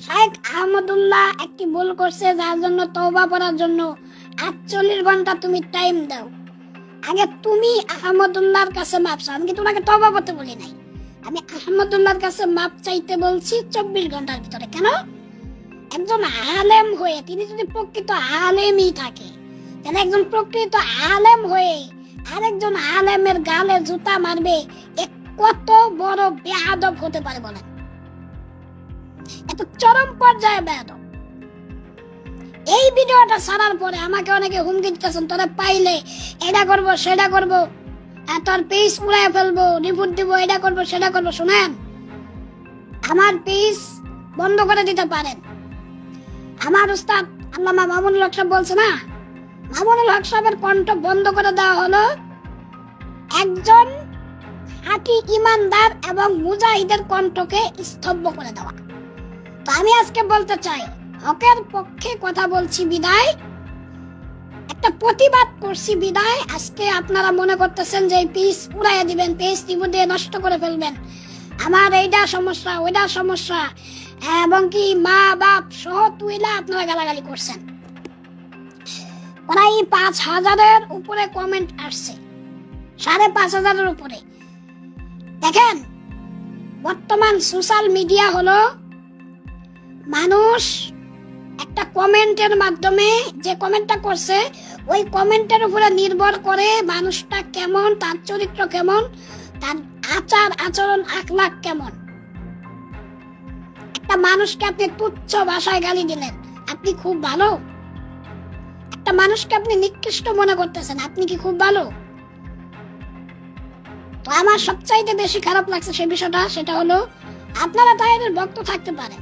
শেখ আহমদুল্লাহ একটি ভুল করছে, যার জন্য তওবা করার জন্য 48 ঘন্টা তুমি টাইম দাও। আগে তুমি আহমদুল্লাহর কাছে মাপ চাও। আমি কি তোমাকে তওবা করতে বলি নাই? আমি আহমদুল্লাহর কাছে মাপ চাইতে বলছি 24 ঘন্টার ভিতরে। কেন? একজন আলেম হয়ে, তিনি যদি প্রকৃত আলেমই থাকে, তাহলে একজন প্রকৃত আলেম হয়ে আরেকজন আলেমের গালে জুতা মারবে, কত বড় বেয়াদব হতে পারে বলেন? এত চরম পর্যায়ে বেয়াদব। এই ভিডিওটা ছাড়ার পরে আমাকে অনেকে হুমকি দিতেছেন, তোরা পাইলে এটা করবো সেটা করবো, তোর পেজ উড়াই ফেলবো, রিপোর্ট দিব, এটা করবো সেটা করবো। শুনেন, আমার পেজ বন্ধ করে দিতে পারেন। আমার উস্তাদ আল্লামা মামুনুল হক সাহেব বলছে না, মামুনুল হক সাহেবের কণ্ঠ বন্ধ করে দেওয়া হলো একজন খাঁটি ইমানদার এবং মুজাহিদের কণ্ঠকে স্তব্ধ করে দেওয়া। তো আমি আজকে বলতে চাই, হকের পক্ষে কথা বলছি বিদায়, একটা প্রতিবাদ করছি বিদায়। আজকে আপনারা মনে করতেছেন যে পেজ উড়াইয়া দিবেন, পেজ রিপোর্ট দিয়ে নষ্ট করে ফেলবেন, আমার এইটা সমস্যা ওইটা সমস্যা, এবং কি মা বাপ সহ তুইলা আপনারা গালাগালি করছেন। প্রায় 5000-এর উপরে কমেন্ট আসছে, 5500-এর উপরে। দেখেন, বর্তমান সোশ্যাল মিডিয়া হলো মানুষ একটা কমেন্টের মাধ্যমে, যে কমেন্টটা করছে ওই কমেন্টের উপরে নির্ভর করে মানুষটা কেমন, তার চরিত্র কেমন, তার আচার আচরণ আখলাক কেমন। একটা মানুষকে আপনি তুচ্ছ ভাষায় গালি দিলেন, আপনি খুব ভালো? একটা মানুষকে আপনি নিকৃষ্ট মনে করতেছেন, আপনি কি খুব ভালো? তো আমার সবচাইতে বেশি খারাপ লাগছে সেই বিষয়টা, সেটা হলো আপনারা তাদের ভক্ত থাকতে পারেন,